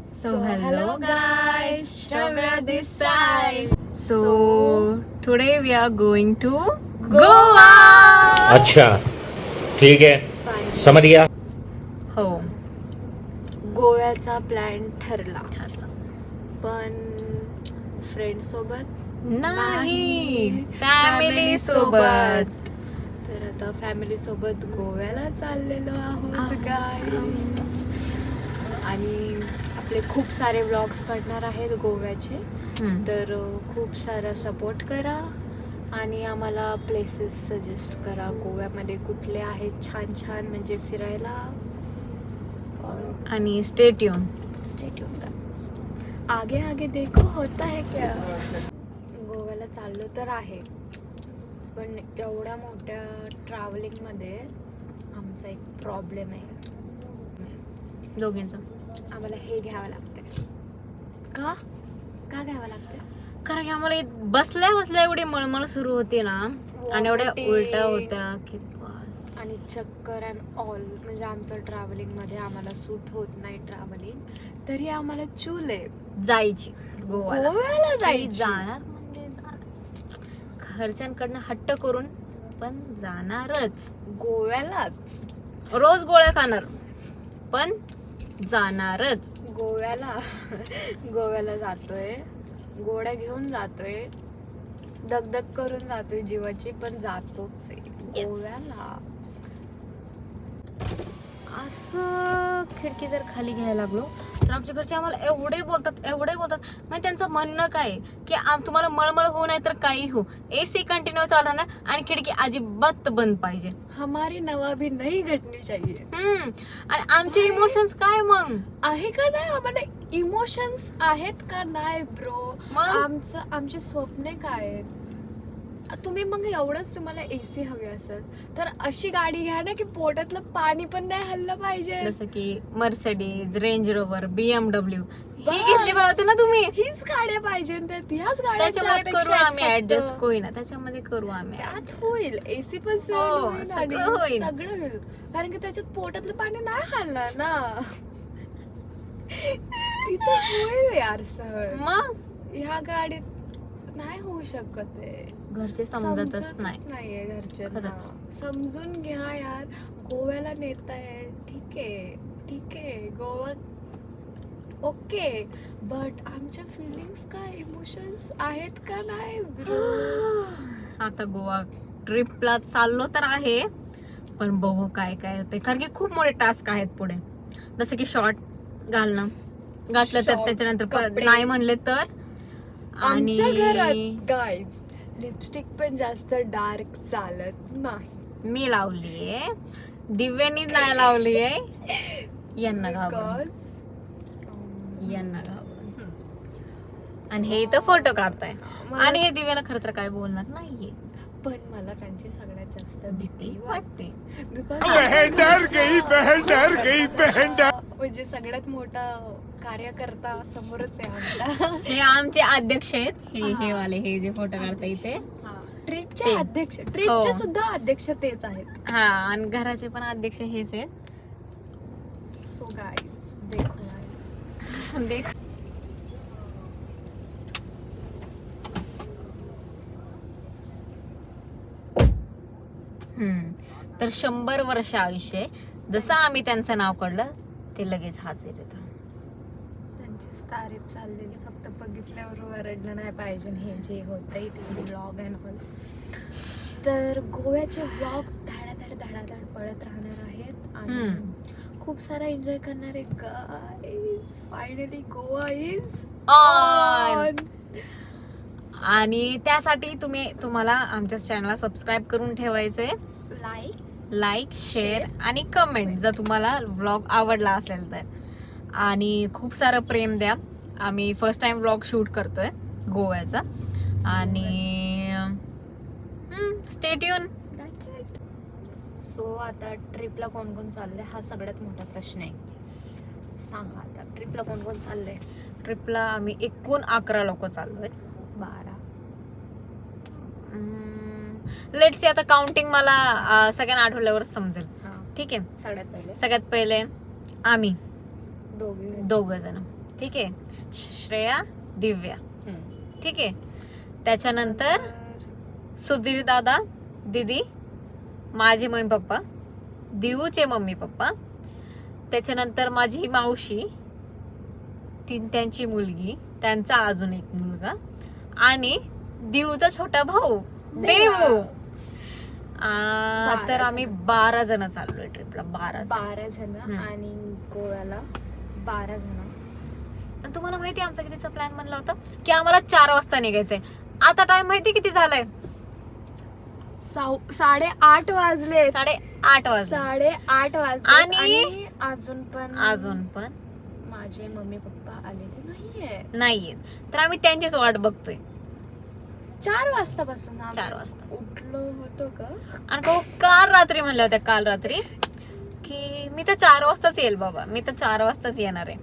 So hello guys, Shravya this side. So today we are going to Goa. अच्छा ठीक है समझ गया. हो गोव्याचा प्लॅन ठरला पण फ्रेंड सोबत नाही, फॅमिली सोबत. तर आता फॅमिली सोबत गोव्याला चाललेलो आहोत गाईज. आणि आपले खूप सारे व्लॉग्स पडणार आहेत गोव्याचे. तर खूप सारा सपोर्ट करा आणि आम्हाला प्लेसेस सजेस्ट करा गोव्यामध्ये कुठले आहेत छान छान म्हणजे फिरायला. आणि stay tune. Stay tune guys, आगे आगे देखो होता है क्या. गोव्याला चाललो तर आहे पण एवढ्या मोठ्या ट्रॅव्हलिंगमध्ये आमचा एक प्रॉब्लेम आहे. दोघींचं. आम्हाला हे घ्यावं लागतंय. का का घ्यावं लागतंय? कारण की आम्हाला बसल्या बसल्या एवढी मळमळ सुरू होती ना आणि एवढ्या उलट्या होत्या की बस. आणि चक्कर अँड ऑल म्हणजे आमचं ट्रॅव्हलिंगमध्ये आम्हाला सूट होत नाही ट्रॅव्हलिंग. तरी आम्हाला चूल आहे जायची गोव्याला जायची. जाणार म्हणजे जाणार, घरच्यांकडनं हट्ट करून पण जाणारच. गोव्यालाच रोज गोळ्या खाणार पण जाणारच. गोव्याला जातोय, गोळ्या घेऊन जातोय, दगदग करून जातोय जीवाची पण जातोच आहे गोव्याला. असं खिडकी जर खाली घ्यायला लागलो तर आमच्या घरचे आम्हाला एवढे बोलतात म्हणजे त्यांचं म्हणणं काय आहे की तुम्हाला मळमळ होऊ नाही तर काही हो, AC कंटिन्यू चालू राहणार आणि खिडकी अजिबात बंद पाहिजे. हमारी नवाबी नाही घटनी चाहिए. आणि आमचे इमोशन्स काय मग आहे का नाही, आम्हाला इमोशन्स आहेत का नाही ब्रो. मग? आमचे स्वप्ने काय आहेत. तुम्ही मग एवढंच तुम्हाला AC हवी असेल तर अशी गाडी घ्या ना की पोटातलं पाणी पण नाही हल्लं पाहिजे. जसं की मर्सिडीज, रेंज रोवर, BMW ही घेतली पाहिजे ना तुम्ही. हीच गाड्या पाहिजे ह्याच त्याच्यामध्ये करू आम्ही गाड्या ऍडजस्ट होईना, त्याच्यामध्ये करू आम्ही. त्यात होईल AC पण हो, होईल सगळं आणि होईल. सगळं होईल कारण की त्याच्यात पोटातलं पाणी नाही हलणार ना. तिथं होईल यार सर. मग ह्या गाडीत नाही होऊ शकत आहे. घरचे समजतच नाही. नाहीये घरच्यांना. खरंच. समजून घ्या यार, गोव्याला नेताय ठीक आहे गोवा ओके, बट आमच्या फिलिंग्स काय इमोशन्स आहेत का नाही ब्रो. आता गोवा ट्रिपला चाललो तर आहे पण बघू काय काय होते कारण की खूप मोठे टास्क आहेत पुढे. जसं की शॉर्ट घातलं तर Short त्याच्यानंतर कपडे. नाही म्हणले तर. आमच्या घरात आणि गाईज लिपस्टिक पण जास्त डार्क चालत नाही. मी लावलीये, दिव्यानी नाही लावलीये. यांना घाबरून आणि हे इथं फोटो काढताय आणि हे दिव्याला खरं तर काय बोलणार नाहीये पण मला त्यांची सगळ्यात जास्त भीती वाटते. म्हणजे सगळ्यात मोठा कार्यकर्ता समोरच आहे आमच्या. हे आमचे अध्यक्ष आहेत, हे वाले हे जे फोटो काढताय इथे ट्रिपचे अध्यक्ष, ट्रिपचे सुद्धा अध्यक्ष तेच आहेत. हा, आणि घराचे पण अध्यक्ष हेच आहेत. सो गाईज देखो देख तर 100 वर्ष आयुष्य आहे. जसं आम्ही त्यांचं नाव काढलं ते लगेच हाजीर येतं. त्यांचीच तारीफ चाललेली, फक्त बघितल्यावर वरडलं नाही पाहिजे. हे जे होतंय ते व्लॉग अँड ऑल. तर गोव्याचे व्लॉग्स धडाधड पडत राहणार आहेत आणि खूप सारा एन्जॉय करणार आहे guys. Finally Goa is on. आणि त्यासाठी तुम्हाला आमच्या चॅनलला सबस्क्राईब करून ठेवायचंय. लाईक शेअर आणि कमेंट जर तुम्हाला व्लॉग आवडला असेल तर. आणि खूप सारं प्रेम द्या. आम्ही फर्स्ट टाइम व्लॉग शूट करतोय गोव्याचा आणि स्टे ट्यून. सो आता ट्रिपला कोण कोण चाललंय हा सगळ्यात मोठा प्रश्न आहे. सांगा आता ट्रिपला कोण कोण चाललंय. ट्रिपला आम्ही एकूण 11 लोक चाललोय. 12 लेट्स सी, आता काउंटिंग मला सगळ्यांना आठवल्यावर समजेल. ठीक आहे. सगळ्यात पहिले सगळ्यात पहिले आम्ही दोघे दोघ जण, ठीक आहे, श्रेया, दिव्या, ठीक आहे. त्याच्यानंतर सुधीर दादा, दीदी, माझे मम्मी पप्पा, दिवूचे मम्मी पप्पा, त्याच्यानंतर माझी मावशी, त्यांची मुलगी, त्यांचा अजून एक मुलगा आणि दिवूचा छोटा भाऊ देवू. तर आम्ही 12 जण चाललोय ट्रिपला. 12 जण आणि गोव्याला 12 जण. आणि तुम्हाला माहिती आमचा कितीचा प्लॅन बनला होता की आम्हाला 4 वाजता निघायचंय. आता टाइम माहिती किती झालाय? 8:30 वाजले. 8:30 वाजले. 8:30 वाजले. आणि अजून पण माझे मम्मी पप्पा आलेले नाहीये. तर आम्ही त्यांचीच वाट बघतोय. 4 वाजतापासून 4 वाजता उठलो होतो का. आणि काल रात्री म्हणल्या होत्या, काल रात्री की मी तर 4 वाजताच येईल बाबा, मी तर 4 वाजताच येणार आहे.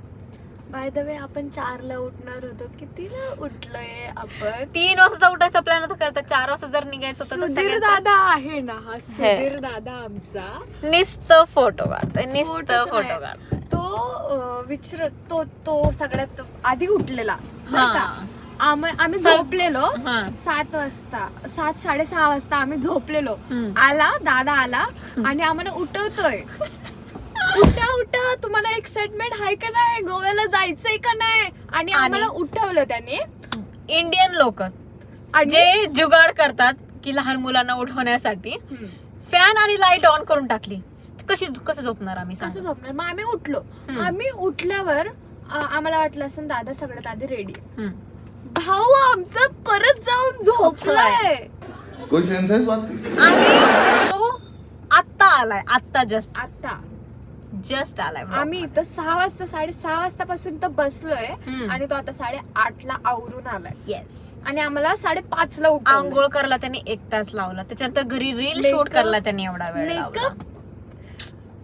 बाय द वे आपण 4ला उठणार होतो. कितीला उठलोय आपण? 3 वाजता उठायचा प्लॅन होता करता. 4 वाजता जर निघायचं होतं तर सुधीर दादा आहे ना, हा सुधीर दादा आमचा नुसतं फोटो काढतोय, नुसतं फोटोच फोटो नाही. काढतोय. तो सगळ्यात आधी उठलेला बरं का. आम्ही झोपलेलो 7 वाजता, 7-6:30 वाजता आम्ही झोपलेलो. आला दादा आला आणि आम्हाला उठवतोय, उठा तुम्हाला एक्साइटमेंट आहे का नाही, गोव्याला जायचंय का नाही. आणि आम्हाला उठवलं त्याने. इंडियन लोक जे जुगाड करतात की लहान मुलांना उठवण्यासाठी फॅन आणि लाईट ऑन करून टाकली. कसं झोपणार आम्ही? कसं झोपणार? मग आम्ही उठलो. आम्ही उठल्यावर आम्हाला वाटलं असं दादा सगळ्यात आधी रेडी. भाऊ आमचं परत जाऊन झोपलाय. आणि तो आत्ता आलाय, आत्ता जस्ट आलाय. आम्ही इथं 6 वाजता 6:30 वाजतापासून तर बसलोय आणि तो आता 8:30ला आवरून आलाय. येस. आणि आम्हाला 5:30ला उठवलं. आंघोळ करायला त्यांनी 1 तास लावला. त्याच्यानंतर घरी रील शूट करायला त्यांनी एवढा वेळ लावला.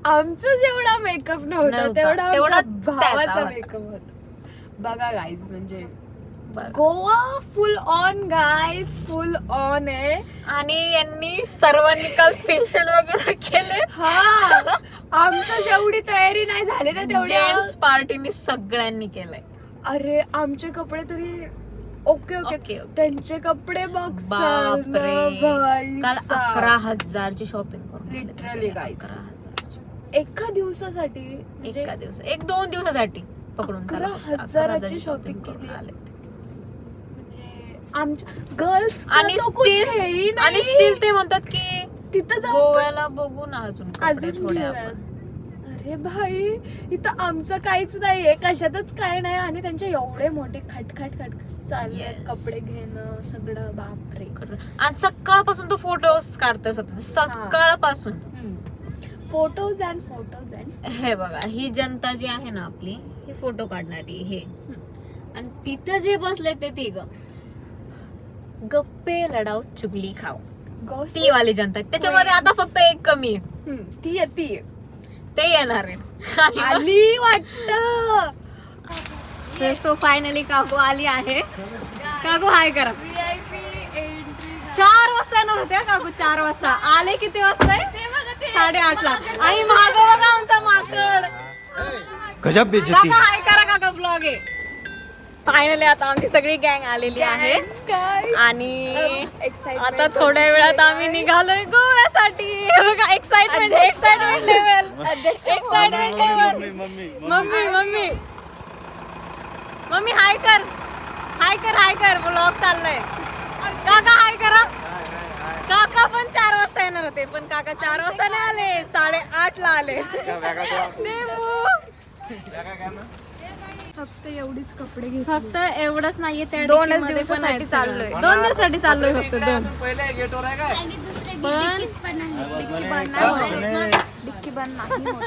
आमचं जेवढा मेकअप नव्हता तेवढा भावाचा त्याचा मेकअप होता. बघा गाईज, म्हणजे गोवा फुल ऑन गाईज, फुल ऑन आहे. आणि यांनी सर्वांनी काल फेशियल वगैरे केले. हा, आमचं जेवढी तयारी नाही झाली ना तेवढी जेंट्स पार्टीने सगळ्यांनी केलंय. अरे आमचे कपडे तरी ओके. त्यांचे कपडे बघ. बापरे, काल 11,000ची शॉपिंग करून लिटरली गाईज. 1 दिवसासाठी, एका दिवस 1-2 दिवसासाठी पकडून 11,000ची शॉपिंग केली. आमच्या गर्ल्स आणि स्टील ते म्हणतात की तिथं गोव्याला बघू ना अजून थोड्या. अरे भाई, इथं आमचं काहीच नाहीये, कशातच काय नाही. आणि त्यांचे एवढे मोठे खटखट चालले कपडे घेणं सगळं. बापरे. आणि सकाळपासून तो फोटोज काढतोय स्वतः, सकाळपासून फोटोज अँड हे बघा, ही जनता जी आहे ना आपली, ही फोटो काढणारी हे. आणि तिथं जे बसले ते गप्पे लढाऊ चुगली खाऊ, ती वाली जनता. त्याच्यामध्ये आता फक्त एक कमी आहे, ती येते, ते येणार आहे. आली वाटतं. सो फायनली काकू आली आहे. काकू हाय करा. VIP एंट्री 4 वाजता येणार होते काकू. 4 वाजता आले. किती वाजता? 8:30ला. आणि माग बघा आमचा माकड. गजब बेइज्जती. काका हाय करा. काका ब्लॉग आहे. फायनली आता आमची सगळी गँग आलेली आहे. आणि आता थोड्या वेळात आम्ही निघालोय गोव्यासाठी. Excitement level. मम्मी हाय कर. ब्लॉग चाललाय. काका हाय करा. काका पण 4 वाजता येणार होते, पण काका 4 वाजता नाही आले, 8:30ला आले. फक्त एवढीच कपडे घेतले. फक्त एवढंच नाहीये, त्या 2 दिवसासाठी चाललोय. 2 दिवसासाठी चाललोय फक्त. 2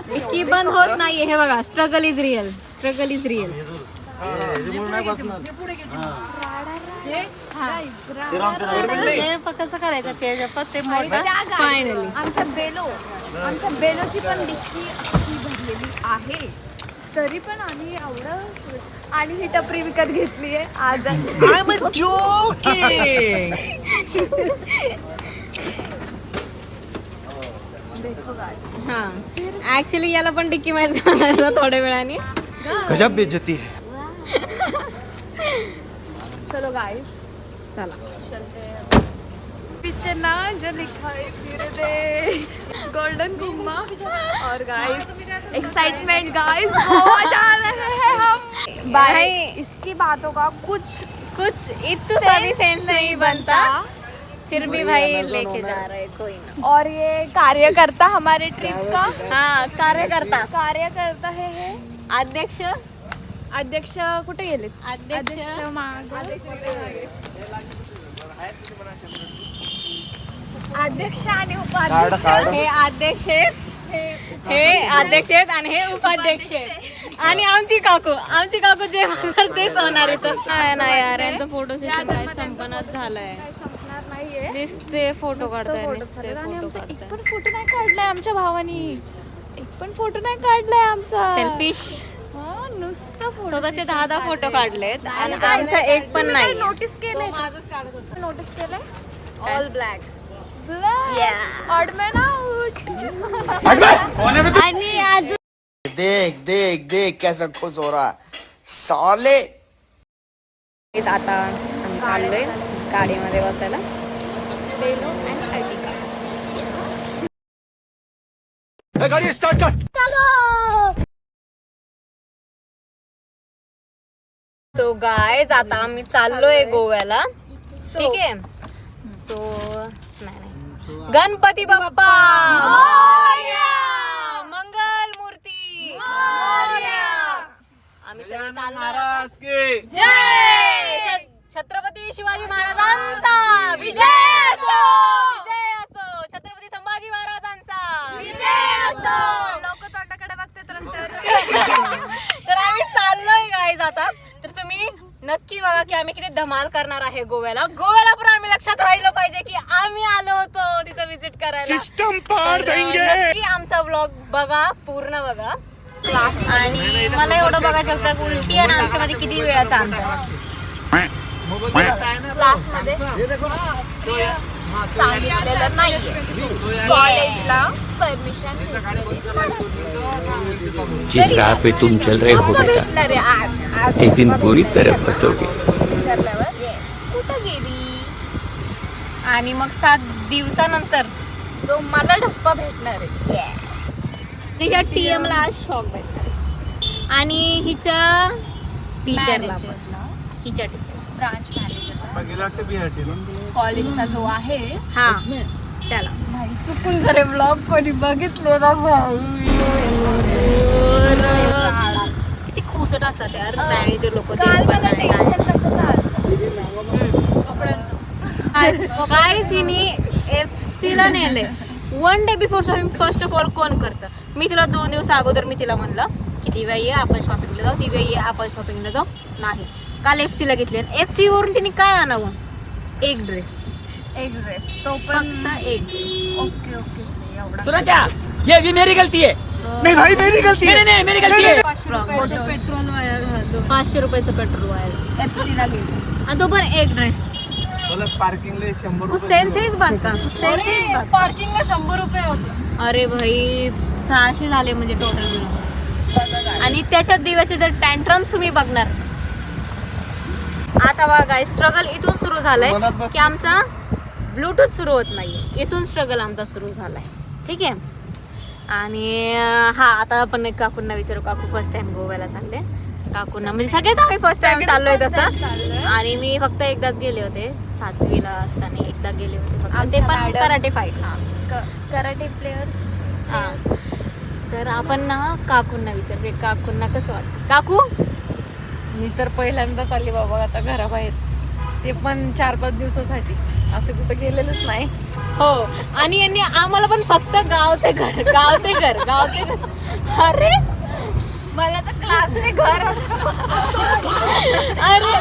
डिक्की बंद होत नाहीये. हे बघा, स्ट्रगल इज रिअल. कसं करायचं ते मोठं. फायनली आमच्या बेलोची पण डिक्की अख्खी भरलेली आहे. तरी पण आम्ही एवढं. आणि ही टपरी विकत घेतली आहे आज. ऍक्च्युली याला पण डिक्की माहिती थोड्या वेळाने. गजब बेइज्जती. चलो गाइस चला चलते हैं। पीछे ना जो लिखा है फिर दे गोल्डन गुम्मा और गाइस एक्साइटमेंट गाइस गोवा जा रहे हैं हम। भाई इसकी बातों का कुछ इतना सा भी सेंस नहीं बनता, फिर भी भाई लेके जा रहे कोई ना। और ये कार्यकर्ता हमारे ट्रिप का, हाँ कार्यकर्ता है अध्यक्ष कुठे गेले? अध्यक्ष अध्यक्ष आणि उपाध्यक्ष हे अध्यक्ष आहेत आणि हे उपाध्यक्ष आहेत आणि आमची काकू जे म्हणणार तेच होणार आहे. तर काय ना यार, यांचं फोटो सेशन काय संपन्नच झालंय. संपणार नाहीये. नुसते फोटो काढताय, नुसते आणि फोटो आमचा एक काढताय. पण फोटो नाही काढलाय आमच्या भावानी, एक पण फोटो नाही काढलाय आमचा. सेल्फिश नुसतं फोटो स्वतःचे 10 फोटो काढलेत आणि आमचा एक पण नाही. नोटीस केलंय? नोटीस केलंय? All black. Odd man out. आणि देख देख देख कैसा खुश हो रहा साले. आता आम्ही चाललोय गाडीमध्ये बसायला. गाड़ी स्टार्ट कर. सो गायज आता आम्ही चाललोय गोव्याला. ठीक आहे. सो नाही गणपती बाप्पा मंगल मूर्ती आम्ही सगळे चाललोय. जय छत्रपती शिवाजी महाराजांचा विजय असो. छत्रपती संभाजी महाराजांचा विजय असो. लोक तोंडाकडे बघतात रस्त्यावर. तर आम्ही चाललोय गाईज आता. तर तुम्ही नक्की बघा की आम्ही किती धमाल करणार आहे गोव्याला. पण आम्ही लक्षात राहिलं पाहिजे की आम्ही आलो होतो तिथं विजिट करायला. सिस्टम पार देंगे. नक्की आमचा व्लॉग बघा, पूर्ण बघा. आणि मला एवढं बघायचं होतं उलटी आणि आमच्या मध्ये किती वेळाचा अंतर. क्लास मध्ये सांगितलेलं नाहीये, कॉलेजला परमिशन जिस राह पे तुम चल रहे हो बेटा, भेटणार आहे आज. एक दिन पूरी तरह बसोगे. विचारल्यावर कुठं गेली, आणि मग 7 दिवसानंतर जो मला ढप्पा भेटणार आहे. तिच्या TM ला शॉक भेटणार आणि हिच्या टीचरला हिच्या टीचर ब्रांच मॅनेजर कॉलेजचा जो आहे हा त्याला. भाई चुकून जरे ब्लॉग कोणी बघितले ना भाई, किती खुसट असतात यार मॅनेजर लोक. काल मला टेन्शन कशाचं आलं. गाईज हिने FC ला नेले 1 day before shopping. First of all कोण करतं? मी तिला 2 दिवस अगोदर मी तिला म्हणलं की दिव्या ये आपण शॉपिंगला जाऊ, दिव्या ये आपण शॉपिंगला जाऊ. नाही, काल FC ला घेतली. FC वरून तिने काय आणावं? एक ड्रेस, तो पण फक्त एक ड्रेस. ओके एवढा. सुना क्या, ये भी मेरी गलती है. नहीं भाई मेरी गलती है. नहीं मेरी गलती है. 500 रुपयाचं पेट्रोल वाया. FC ला गेली आणि तो पण एक ड्रेस. पार्किंगला 100 कुछ सेंस है इस बात का? कुछ सेंस है इस बात? पार्किंगला 100 रुपये होतं. अरे भाई 600 झाले म्हणजे टोटल बिल. आणि त्याच्यात दिव्याचे जर टँट्रम्स तुम्ही बघणार. आता बघा स्ट्रगल इथून सुरू झालंय की आमचा ब्लूटूथ सुरू होत नाहीये. इथून स्ट्रगल आमचा सुरू झालाय. ठीक आहे. आणि हा आता आपण एक काकूंना विचारू. काकू फर्स्ट टाइम गोव्याला चालले. काकूंना म्हणजे सगळेच आम्ही फर्स्ट टाइम चाललोय तसं. आणि मी फक्त एकदाच गेले होते 7वीला असताना एकदा गेले होते फक्त. ते पण कराटे फाईट. Karate players. तर आपण ना काकूंना विचारू की काकूंना कसं वाटतं. काकू मी तर पहिल्यांदाच आली बाबा आता घराबाहेर, ते पण 4-5 दिवसासाठी. असं कुठं गेलेलंच नाही. हो. आणि यांनी आम्हाला पण फक्त गाव ते घर. अरे मला तर क्लासने घर असतं. अरे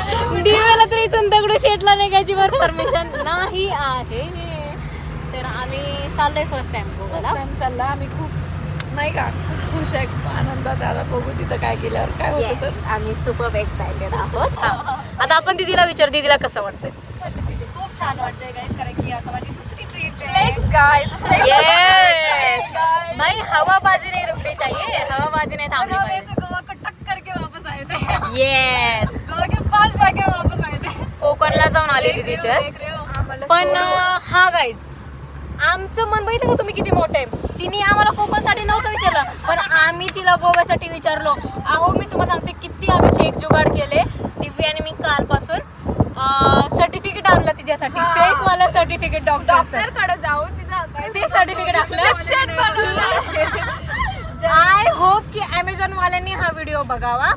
दिव्याला तर इथून दगडूशेठला निघायची वर परमिशन नाही आहे. तर आम्ही चाललोय फर्स्ट टाइम गोव्याला. टाइम चालला. आम्ही खूप नाही का खूप खुश आहे, खूप आनंदात. आता बघू तिथं काय केल्यावर काय होतं. तर आम्ही सुपर एक्साइटेड आहोत. आता आपण दीदीला विचार, दीदीला कसं वाटतंय? खूप छान वाटतंय गाईस, कारण की आता माझी दुसरी trip Flex guys, flex. Yes. भाई हवाबाजी नहीं रुकनी चाहिए, हवाबाजी नहीं थामनी चाहिए. गोवा को टक्कर के वापस आए थे. Yes. जाऊन आली ती टीचर्स. पण हा गाईज आमचं मन बघितलं का तुम्ही किती मोठं आहे. तिने आम्हाला कोकणसाठी नव्हतं विचारलं, पण आम्ही तिला गोव्यासाठी विचारलो. अहो मी तुम्हाला सांगते किती आम्ही फेक जुगाड केले. दिव्या आणि मी कालपासून सर्टिफिकेट आणलं तिच्यासाठी, फेक वाला सर्टिफिकेट डॉक्टरकडे जाऊन तिचा फेक सर्टिफिकेट आय होप की अमेझॉन वाल्यांनी हा व्हिडिओ बघावा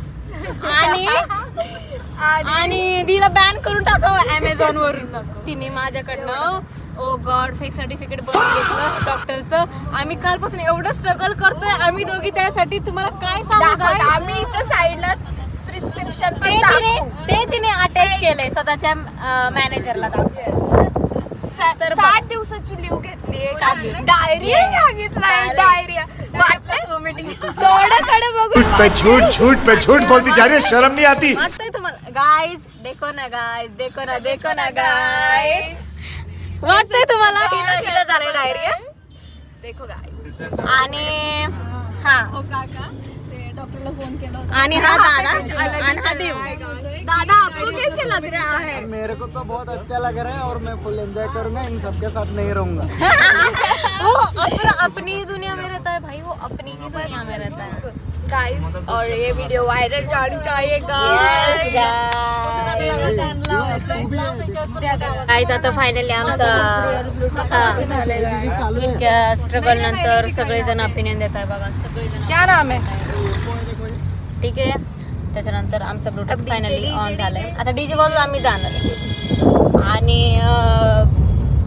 आणि तिला बॅन करून टाकावं अमेझॉन वरून. तिने माझ्याकडनं ओ गॉड फेक सर्टिफिकेट बनवून घेतलं डॉक्टरचं. आम्ही कालपासून एवढं स्ट्रगल करतोय आम्ही दोघी त्यासाठी. तुम्हाला काय सांगू आम्ही इथं साईडला प्रिस्क्रिप्शन ते तिने अटॅच केलंय स्वतःच्या मॅनेजरला. तर 7 दिवसाची लिव्ह घेतली. डायरिया सांगितलाय. डायरिया तोंडाकडे बघून झूठ पे झूठ बोलती जा रही है, शर्म नहीं आती. वाटतंय तुम्हाला गाईज देखो ना गाईज वाटतंय तुम्हाला हिला झालंय डायरिया. देखो गाइस. आणि हा डॉक्टरला फोन केला आणि हा दादा आणि हा देव. दादा आपको कैसे लग रहा है? मेरे को तो बहुत अच्छा लग रहा है और मैं फुल एंजॉय करूंगा. इन सबके साथ नहीं रहूंगा. वो अपनी ही दुनिया में रहता है भाई, वो अपनी ही दुनिया में रहता है गाइस. और ये वीडियो वायरल जानी चाहिए गाइस. आता फायनली आमचा इतक्या स्ट्रगल नंतर सगळेजण ओपिनियन देत आहे बघा. सगळेजण क्या नाम है? ठीक आहे. त्याच्यानंतर आमचं ब्लूटूथ फायनली ऑन झालंय. आता डीजे बॉक्स आम्ही जाणार आहे आणि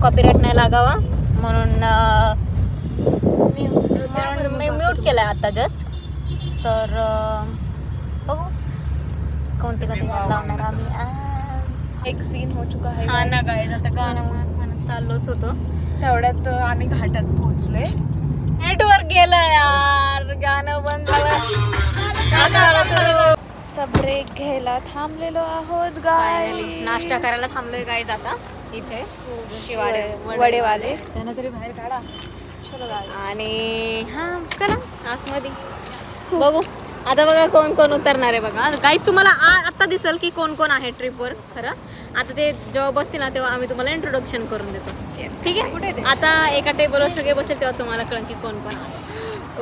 कॉपीराईट नाही लागावा म्हणून मी म्यूट केलाय आता जस्ट. तर बघू कोणते गाणं लावणार आम्ही आज. एक सीन हो चुका है. हा ना गाईज आता गाणं म्हणत चाललोच होतो तेवढ्यात आम्ही घाटात पोहोचलोय. नेटवर्क गेलं यार, गाणं बंद झालं. तर ब्रेक घ्यायला थांबलेलो आहोत फायनली नाश्ता करायला थांबलोय गाईज आता इथे वडेवाले. त्यांना तरी बाहेर काढा. चलो गाइस. आणि हा चला आतमध्ये बघू. आता बघा कोण कोण उतरणार आहे बघा गाईज. तुम्हाला आता दिसेल की कोण कोण आहे ट्रिपवर. खरं आता ते जेव्हा बसतील ना तेव्हा आम्ही तुम्हाला इंट्रोडक्शन करून देतो. ठीक आहे. कुठे आता एका टेबलवर सगळे बसतील तेव्हा तुम्हाला कळेल की कोण कोण आहे.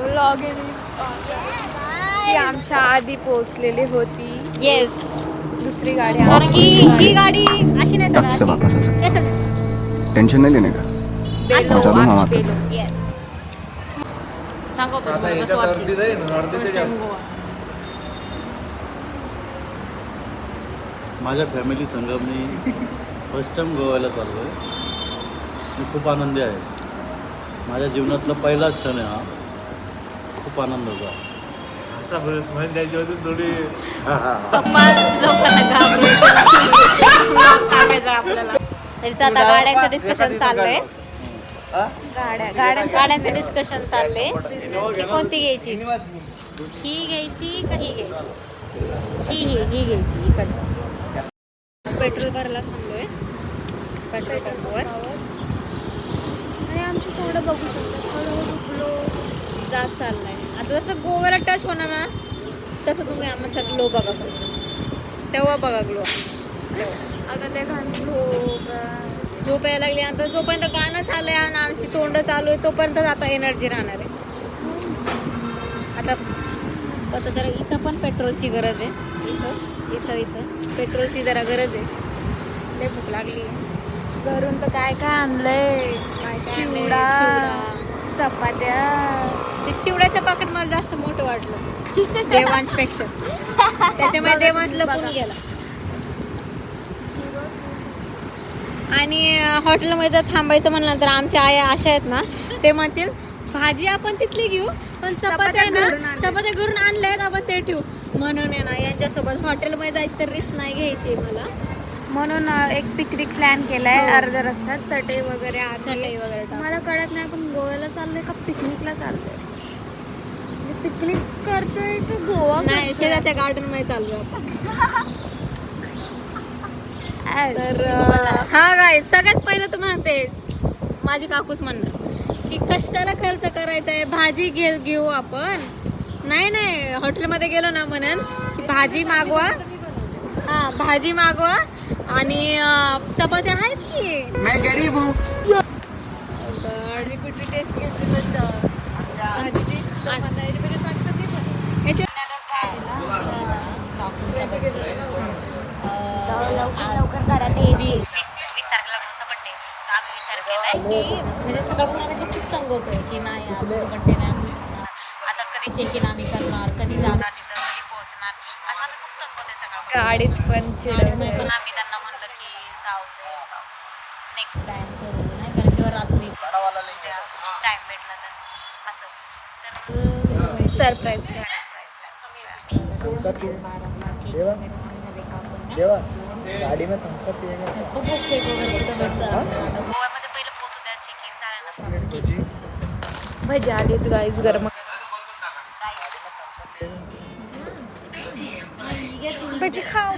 व्लॉग ती आमच्या आधी पोहोचलेली होती. येस दुसरी गाडी कारण की ही गाडी अशी नाही तर से वापस आ सकते येस टेंशन नहीं लेने का. बेलो. चलो हम आते येस. सांगू पण तुम्हाला कसं वाटतं गोवा. माझ्या फॅमिली संघ मी फर्स्ट टाइम गोव्याला चाललो आहे. मी खूप आनंदी आहे. माझ्या जीवनातला पहिला क्षण आहे हा. खूप आनंदाचा. पप्पा लोकांना घाबरायचं आपल्याला. तरी तर आता गाड्यांचं डिस्कशन चाललंय. गाड्यांचं डिस्कशन चाललंय. ती कोणती घ्यायची, ही घ्यायची का ही घ्यायची? ही घ्यायची इकडची. पेट्रोल भरायला थांबलोय पेट्रोल पंपवर आणि आमची थोडं बघू शकतो. हळूहळू जात चाललाय. आता जसं गोव्याला टच होणार ना तसं तुम्ही आमचा ग्लो बघा फक्त. तेव्हा बघा ग्लो. आता ते घाण झोप यायला लागली. आता जोपर्यंत गाणं चालू आहे आणि आमची तोंड चालू आहे तोपर्यंत आता एनर्जी राहणार आहे. आता जरा इथं पण पेट्रोलची गरज आहे. इथं पेट्रोलची जरा गरज आहे. लय भूक लागली. घरून तर काय काय आणलंय. चिवडा, चपात्या. ते चिवड्याचं पाकिट मला जास्त मोठं वाटलं देवांशपेक्षा. त्याच्यामुळे देवांश लपून गेला. आणि हॉटेलमध्ये जर थांबायचं म्हणलं तर आमच्या आया अशा आहेत ना, ते म्हणतील भाजी आपण तिथली घेऊ पण चपात्या आहे ना चपात्या घरून आणल्यात आपण ते ठेवू. म्हणून आहे ना यांच्यासोबत हॉटेलमध्ये जायची तर रिस्क नाही घ्यायची मला. म्हणून एक पिकनिक प्लॅन केलाय. अर्ध्या रस्त्यात चटई वगैरे चटई वगैरे टाकून. मला कळत नाही आपण गोव्याला चाललोय का पिकनिकला चाललोय. पिकनिक करतोय का गोवा नाही शेजारच्या गार्डन मध्ये चाललोय आपण. तर हा काय सगळ्यात पहिलं तुम्हाला ते माझी काकूच म्हणणार की कशाला खर्च करायचा आहे, भाजी घेऊ आपण. नाही हॉटेलमध्ये गेलो ना म्हणून की भाजी मागवा. भाजी मागवा आणि चपात्या आहेत की कुठली टेस्ट घेतली म्हणजे सकाळपासून आम्ही खूप तंग होतोय की नाही यार तुझं बड्डे नाही होऊ शकणार, आता कधी चेक इन आम्ही करणार, कधी जाणार तिथं, कधी पोहोचणार, असं आम्ही खूप तंग होतोय सकाळपासून. गाडीत पण आणि पण आम्ही त्यांना म्हणलं की जाऊ दे नेक्स्ट टाइम करू नाही कारण किंवा रात्री टाइम भेटला तर असं तर सरप्राईज गाड़ी में थम्स अप पिएगा केक वगैरे कुठं भेटतं आता गोव्यामध्ये पहिलं पोहोचू द्या, चेक इन झाल्यानंतर आपण केक भजी आलीत गाईज गरम भजी खाऊ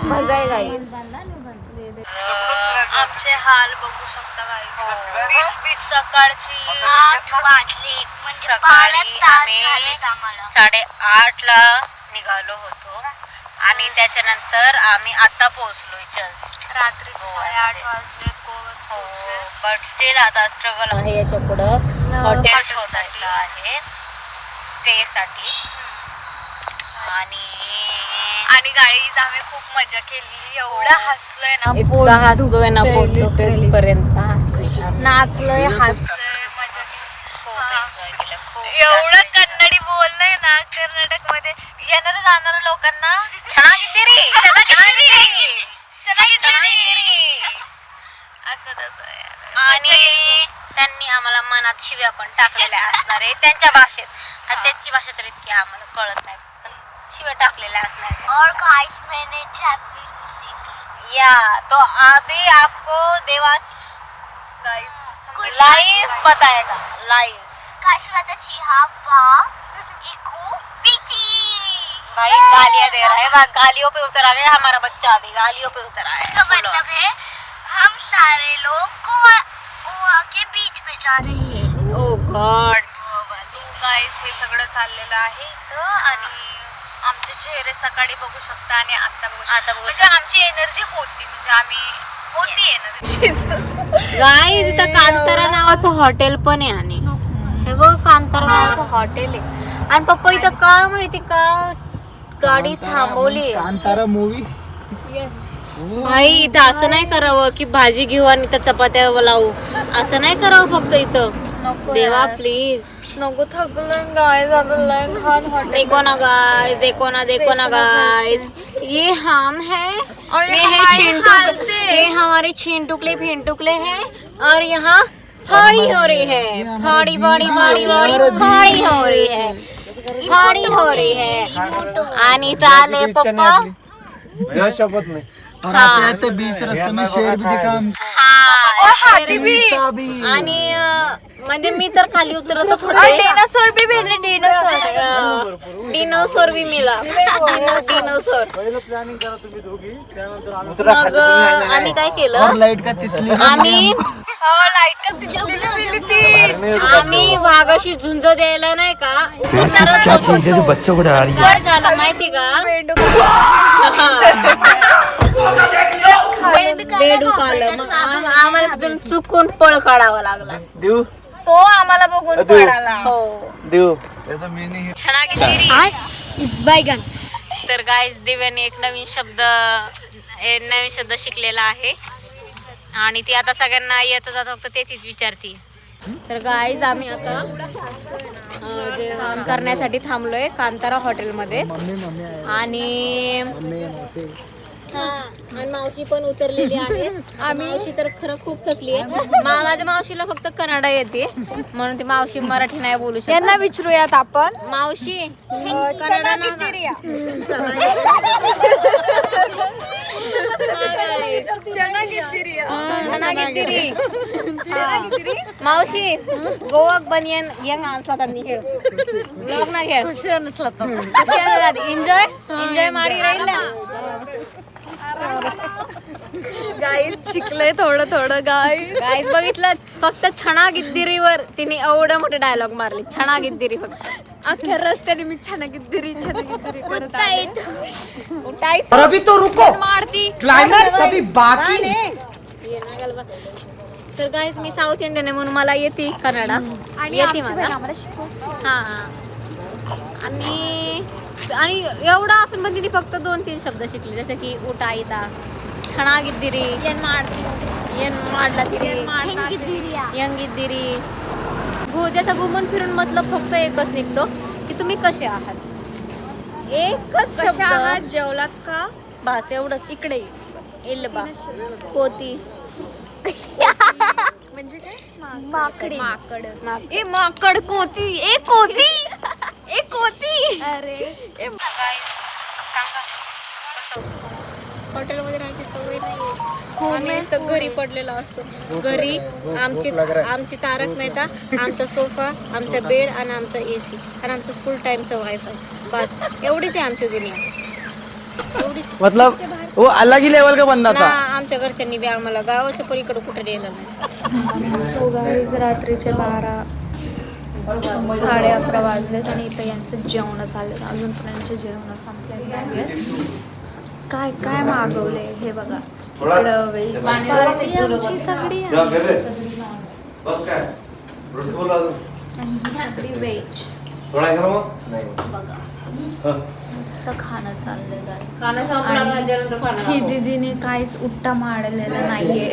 मजा आहे गाईज. आमचे हाल बघू शकता काही सकाळची 8 वाजले म्हणजे सकाळी आम्ही आम्हाला 8:30ला निघालो होतो आणि त्याच्यानंतर आम्ही आता पोहोचलोय जस्ट रात्रीचे 8:30 वाजले हो बट स्टील आता स्ट्रगल आहे याच्या पुढं हॉटेल शोधायचं आहे स्टे साठी आणि गाईज आम्ही खूप मजा केली एवढा हसलोय ना इतका हसलोय ना पर्यंत नाचलोय हसलोय मजा खूप एन्जॉय केलं खूप एवढं कन्नडी बोललंय ना कर्नाटक मध्ये येणाऱ्या जाणाऱ्या लोकांना ಚೆನ್ನಾಗಿದ್ದೀರಿ असं तसं आहे. आणि त्यांनी आम्हाला मनात शिव्या पण टाकलेल्या असणार आहे त्यांच्या भाषेत आणि त्यांची भाषा तर इतकी आम्हाला कळत नाही पण शिव्या टाकलेल्या असणार और गाइस मैंने जापानीज भी सीख ली या तो अभी आपको देवांश गाइस लाइव बताएगा लाइव काशवादाची हवा इकू पीची भाई गालियां दे रहा है वहाँ गालियों पे उतर आ गया हमारा बच्चा अभी गालियों पे उतर आया इसका मतलब है हम सारे लोग गोवा के बीच में जा रहे हैं. ओ गॉड सो गाइस हे सगळं चाललेलं आहे इथं आणि आमचे चेहरे सकाळी बघू शकता आणि आता बघू शकता म्हणजे आमची एनर्जी होती म्हणजे आम्ही होती एनर्जी गाईज इथं कांतारा नावाचं हॉटेल पण आहे आणि हे बघ कांतारा नावाचं हॉटेल आहे आणि पप्पा इथं काय माहिती का गाडी थांबवली कांतारा मूवी भाई इथं असं नाही करावं की भाजी घेऊ आणि त्या चपात्या लावू असं नाही करावं फक्त इथं देवा प्लीज नको थकलोय गाईज आता लय खान हॉटेल देखो ना गाइस देखो ना गाइस ये हम है ये है चिंटू ये हमारे चिंटुकले फिंटुकले हैं और यहाँ फाड़ी हो रही है फाड़ी फाड़ी फाड़ी फाड़ी फाड़ी हो रही है फाड़ी हो रही है आणि इथं आले पप्पा शपथ नहीं और आते आते बीच रास्ते में शेर भी दिखा भी आणि म्हणजे मी तर खाली उतरतच होते डायनासोर भी भेटले डायनासोर डिनोसॉर भी मिला डिनोसॉर प्लॅनिंग करा तुम्ही दोघी त्यानंतर मग आम्ही काय और केलं लाइट का तितली आम्ही लाईट का बिजली भी मिली थी आम्ही वाघाशी झुंज द्यायला नाही का उतरणारच क्या चीज है जो होतो. बच्चों को डरा रही है काय झालं माहिती का बेडूक आलं मग आम्हाला तिथून चुकून पळ काढावा लागला देऊ तो आम्हाला बघून पळाला हो देऊ तर गाईज दिव्याने एक नवीन शब्द शिकलेला आहे आणि ती आता सगळ्यांना येतं जात फक्त त्याचीच विचारती. तर गाईज आम्ही आता जेवण करण्यासाठी थांबलोय कांतारा हॉटेलमध्ये आणि मावशी पण उतरलेली आहे. मावशी तर खरं खूप थकली आहे. माझ्या मावशीला फक्त कन्नड येते म्हणून ती मावशी मराठी नाही बोलू शकत. यांना विचारूयात आपण मावशी कन्नड मावशी ಗೋವಾಕ್ ಬನ್ನಿ ಹೆಂಗ್ ಅನ್ಸ್ಲತ್ತ ನೀ ಹೇಳು ಬ್ಲಾಗ್ ನಾಗ ಹೇಳು ಖುಷಿ ಅನ್ಸ್ಲತ್ತ ಎಂಜಾಯ್ ಮಾಡಿ ಇಲ್ಲ गाईज शिकलंय थोडं थोडं गाईज. गाईज बघितलं फक्त छणा गिद्दिरीवर तिने एवढं मोठे डायलॉग मारले. छणा गिद्दिरी फक्त अख्ख्या रस्त्याने मी छानगिद्दिरी करत आहे. उठायचं. और अभी तो रुको, मारती क्लाइमैक्स अभी बाकी है. ये ना गलबा. तर गाईज मी साऊथ इंडियन आहे म्हणून मला येते कन्नडा आणि येते आमची बहीण मला. आम्हाला शिकव. हा आणि एवढा असून पण तिने फक्त 2-3 शब्द शिकले जसे की उठायता, छणा गिद्दिरी, येन माडला तिरी, यंगिद्दिरी. जसं घुमून फिरून मतलब फक्त एकच निघतो की तुम्ही कसे आहात. एकच कशा आहात, शब्द जेवलात का, बस एवढंच. इकडे इल्बा कोती म्हणजे काय, माकडे, माकड, ए माकड, कोती, ए कोती, ए कोती. अरे सांगा कसं हॉटेलमध्ये राहायची सवय नाही. आम्ही नुसतं घरी पडलेलो असतो. घरी आमची तारक मेहता, आमचा सोफा, आमचा बेड आणि आमचा AC आणि आमचं फुल टाइमचं वायफाय. बस एवढीच आहे आमची दुनिया. एवढीच. मतलब वो अलग ही लेवल का बंदा ना था. आमच्या घरच्यांनी बी आम्हाला गावाच्या पलीकडे कुठे नेलं नाही. सो गाईज रात्रीचे 12 11:30 वाजलेत आणि इथं यांचं जेवण चाललं. अजून पण यांचे जेवण संपलेले नाहीत. काय काय मागवले हे बघा. इकडं व्हेज पार्टी आमची सगळी आहे. ही सगळी नॉन आणि ही सगळी व्हेज. बघा मस्त खाणं चाललेलं आहे. आणि ही दीदीने काहीच उट्टा मारलेला नाहीये.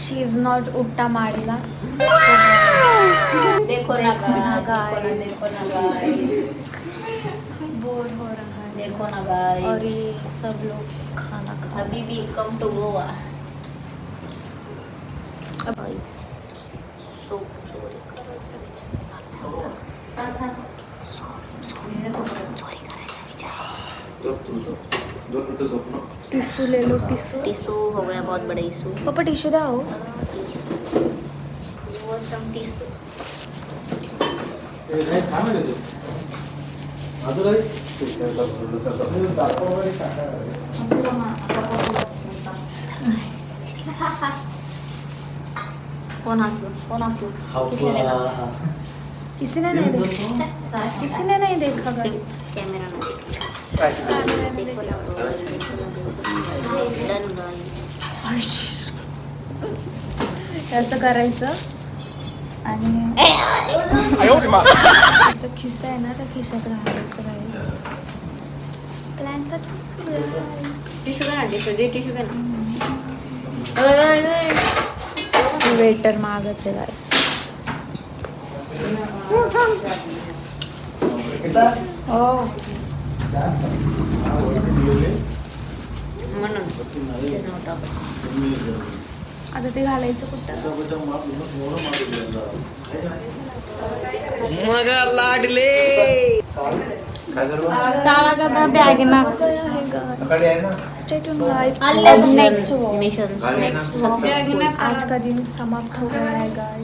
शी इज नॉट उट्टा माडीला. देखो ना गाइस, बोर हो रहा है. देखो ना गाइस. और ये सब लोग खाना खा अभी भी कम टू गोवा. टिश्यू ले लो. टिश्यू हो गया बहुत बड़ा इशू. पापा टिश्यू द्या हो. कोण हसलो किसी ने नहीं देखा गाइस. कॅमेरा असं करायचं आणि खिस्सा आहे ना त्या खिशात घालायचं गाइस. Plan successful. टिश्यू का ना टिश्यू का ना. वेटर मागच आहे गाइस. आता ते घालायचं कुठं. काळा गदा बॅग ना. Stay tune guys. Next mission आज का दिन समाप्त हो गया है गाइस.